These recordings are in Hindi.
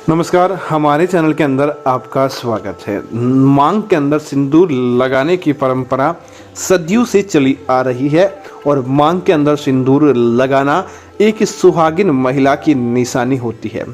नमस्कार, हमारे चैनल के अंदर आपका स्वागत है। मांग के अंदर सिंदूर लगाने की परंपरा सदियों से चली आ रही है और मांग के अंदर सिंदूर लगाना एक सुहागिन महिला की निशानी होती है।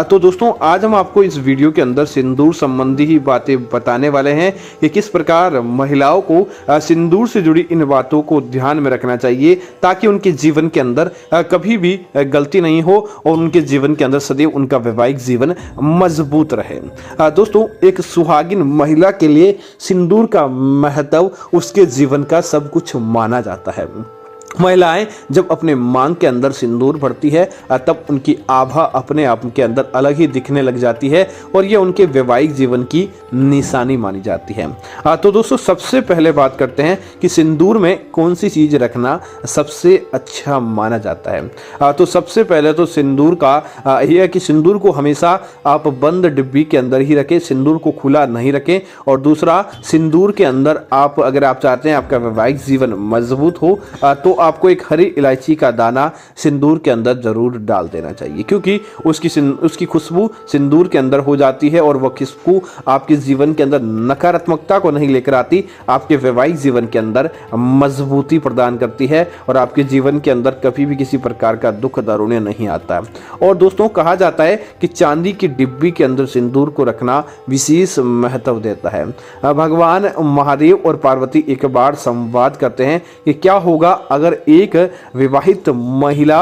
तो दोस्तों, आज हम आपको इस वीडियो के अंदर सिंदूर संबंधी ही बातें बताने वाले हैं कि किस प्रकार महिलाओं को सिंदूर से जुड़ी इन बातों को ध्यान में रखना चाहिए ताकि उनके जीवन के अंदर कभी भी गलती नहीं हो और उनके जीवन के अंदर सदैव उनका वैवाहिक जीवन मजबूत रहे। दोस्तों, एक सुहागिन महिला के लिए सिंदूर का महत्व उसके जीवन का सब कुछ माना जाता है। महिलाएं जब अपने मांग के अंदर सिंदूर भरती है तब उनकी आभा अपने आप के अंदर अलग ही दिखने लग जाती है और यह उनके वैवाहिक जीवन की निशानी मानी जाती है। तो दोस्तों, सबसे पहले बात करते हैं कि सिंदूर में कौन सी चीज रखना सबसे अच्छा माना जाता है। तो सबसे पहले तो सिंदूर का यह है कि सिंदूर को हमेशा आप बंद डिब्बी के अंदर ही रखें, सिंदूर को खुला नहीं रखें। और दूसरा, सिंदूर के अंदर आप अगर आप चाहते हैं आपका वैवाहिक जीवन मजबूत हो तो आपको एक हरी इलायची का दाना सिंदूर के अंदर जरूर डाल देना चाहिए, क्योंकि उसकी खुशबू सिंदूर के अंदर हो जाती है और वह खुशबू आपके जीवन के अंदर नकारात्मकता को नहीं लेकर आती, आपके वैवाहिक जीवन के अंदर मजबूती प्रदान करती है और आपके जीवन के अंदर कभी भी किसी प्रकार का दुख दरुण्य नहीं आता। और दोस्तों, कहा जाता है कि चांदी की डिब्बी के अंदर सिंदूर को रखना विशेष महत्व देता है। भगवान महादेव और पार्वती एक बार संवाद करते हैं कि क्या होगा अगर एक विवाहित महिला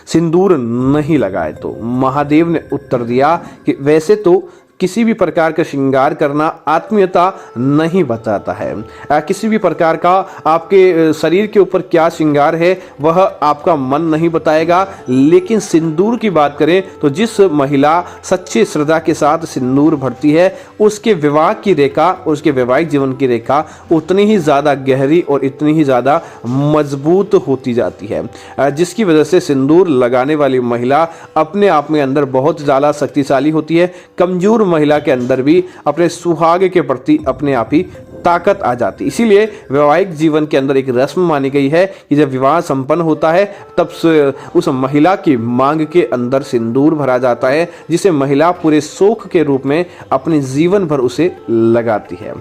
सिंदूर नहीं लगाए। तो महादेव ने उत्तर दिया कि वैसे तो किसी भी प्रकार का श्रृंगार करना आत्मीयता नहीं बताता है। किसी भी प्रकार का आपके शरीर के ऊपर क्या श्रृंगार है वह आपका मन नहीं बताएगा, लेकिन सिंदूर की बात करें तो जिस महिला सच्ची श्रद्धा के साथ सिंदूर भरती है उसके विवाह की रेखा, उसके वैवाहिक जीवन की रेखा उतनी ही ज़्यादा गहरी और इतनी ही ज़्यादा मजबूत होती जाती है, जिसकी वजह से सिंदूर लगाने वाली महिला अपने आप में अंदर बहुत ज़्यादा शक्तिशाली होती है। कमजोर महिला के अंदर भी अपने सुहाग के प्रति अपने आप ही ताकत आ जाती। इसीलिए वैवाहिक जीवन के अंदर एक रस्म मानी गई है कि जब विवाह संपन्न होता है तब उस महिला की मांग के अंदर सिंदूर भरा जाता है, जिसे महिला पूरे शौक के रूप में अपने जीवन भर उसे लगाती है।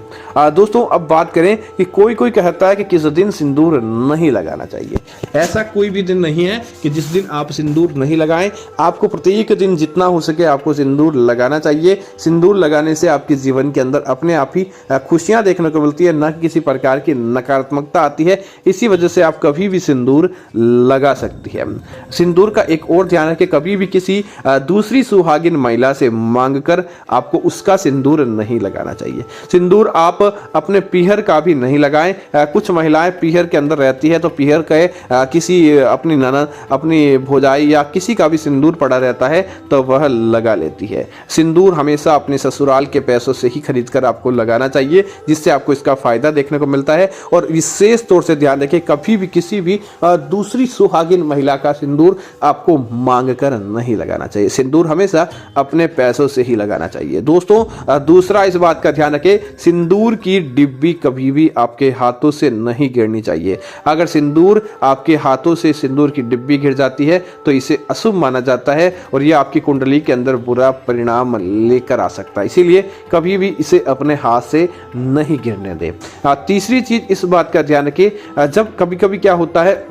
दोस्तों, अब बात करें कि कोई कहता है कि किस दिन सिंदूर नहीं लगाना चाहिए। ऐसा कोई भी दिन नहीं है कि जिस दिन आप सिंदूर नहीं लगाएं। आपको प्रत्येक दिन जितना हो सके आपको सिंदूर लगाना चाहिए। सिंदूर लगाने से आपके जीवन के अंदर अपने आप ही खुशियां देखने को मिलती है, न किसी प्रकार की नकारात्मकता आती है। इसी वजह से आप कभी भी सिंदूर लगा सकती है। सिंदूर का एक और ध्यान है कि कभी भी किसी दूसरी सुहागिन महिला से मांगकर आपको उसका सिंदूर नहीं लगाना चाहिए। सिंदूर आप अपने पीहर का भी नहीं लगाएं। कुछ महिलाएं पीहर के अंदर रहती है तो पीहर के किसी अपनी ननद, अपनी भौजाई या किसी का भी सिंदूर पड़ा रहता है तो वह लगा लेती है। सिंदूर हमेशा अपने ससुराल के पैसों से ही खरीद कर आपको लगाना चाहिए, जिससे आपको इसका फायदा देखने को मिलता है। और विशेष तौर से ध्यान रखें, कभी भी किसी भी दूसरी सुहागिन महिला का सिंदूर आपको मांग कर नहीं लगाना चाहिए। सिंदूर हमेशा अपने पैसों से ही लगाना चाहिए। दोस्तों, दूसरा इस बात का ध्यान रखें, सिंदूर की डिब्बी कभी भी आपके हाथों से नहीं गिरनी चाहिए। अगर सिंदूर आपके हाथों से सिंदूर की डिब्बी गिर जाती है तो इसे अशुभ माना जाता है और यह आपकी कुंडली के अंदर बुरा परिणाम लेकर आ सकता है। इसीलिए कभी भी इसे अपने हाथ से नहीं गिरने दे। तीसरी चीज इस बात का ध्यान रखें, जब कभी कभी क्या होता है,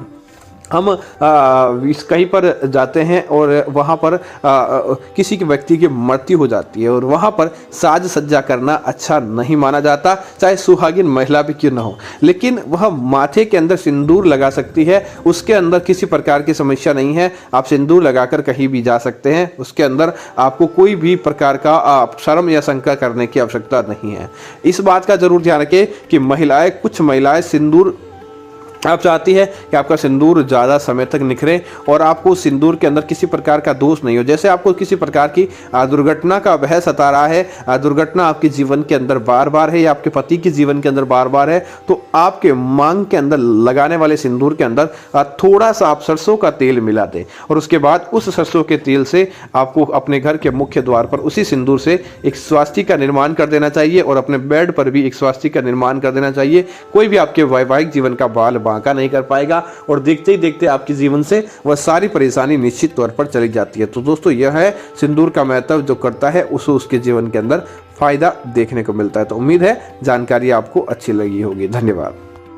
हम कहीं पर जाते हैं और वहाँ पर किसी के व्यक्ति की मृत्यु हो जाती है और वहाँ पर साज सज्जा करना अच्छा नहीं माना जाता, चाहे सुहागिन महिला भी क्यों न हो। लेकिन वह माथे के अंदर सिंदूर लगा सकती है, उसके अंदर किसी प्रकार की समस्या नहीं है। आप सिंदूर लगाकर कहीं भी जा सकते हैं, उसके अंदर आपको कोई भी प्रकार का शर्म या शंका करने की आवश्यकता नहीं है। इस बात का जरूर ध्यान रखें कि कुछ महिलाएं सिंदूर आप चाहती है कि आपका सिंदूर ज़्यादा समय तक निखरे और आपको सिंदूर के अंदर किसी प्रकार का दोष नहीं हो। जैसे आपको किसी प्रकार की दुर्घटना का भय सता रहा है, दुर्घटना आपके जीवन के अंदर बार बार है या आपके पति के जीवन के अंदर बार बार है, तो आपके मांग के अंदर लगाने वाले सिंदूर के अंदर थोड़ा सा आप सरसों का तेल मिला दें और उसके बाद उस सरसों के तेल से आपको अपने घर के मुख्य द्वार पर उसी सिंदूर से एक स्वास्तिक का निर्माण कर देना चाहिए और अपने बेड पर भी एक स्वास्तिक का निर्माण कर देना चाहिए। कोई भी आपके वैवाहिक जीवन का बाल बांका नहीं कर पाएगा और देखते ही देखते आपके जीवन से वह सारी परेशानी निश्चित तौर पर चली जाती है। तो दोस्तों यह है सिंदूर का महत्व जो करता है उसे उसके जीवन के अंदर फायदा देखने को मिलता है। तो उम्मीद है जानकारी आपको अच्छी लगी होगी। धन्यवाद।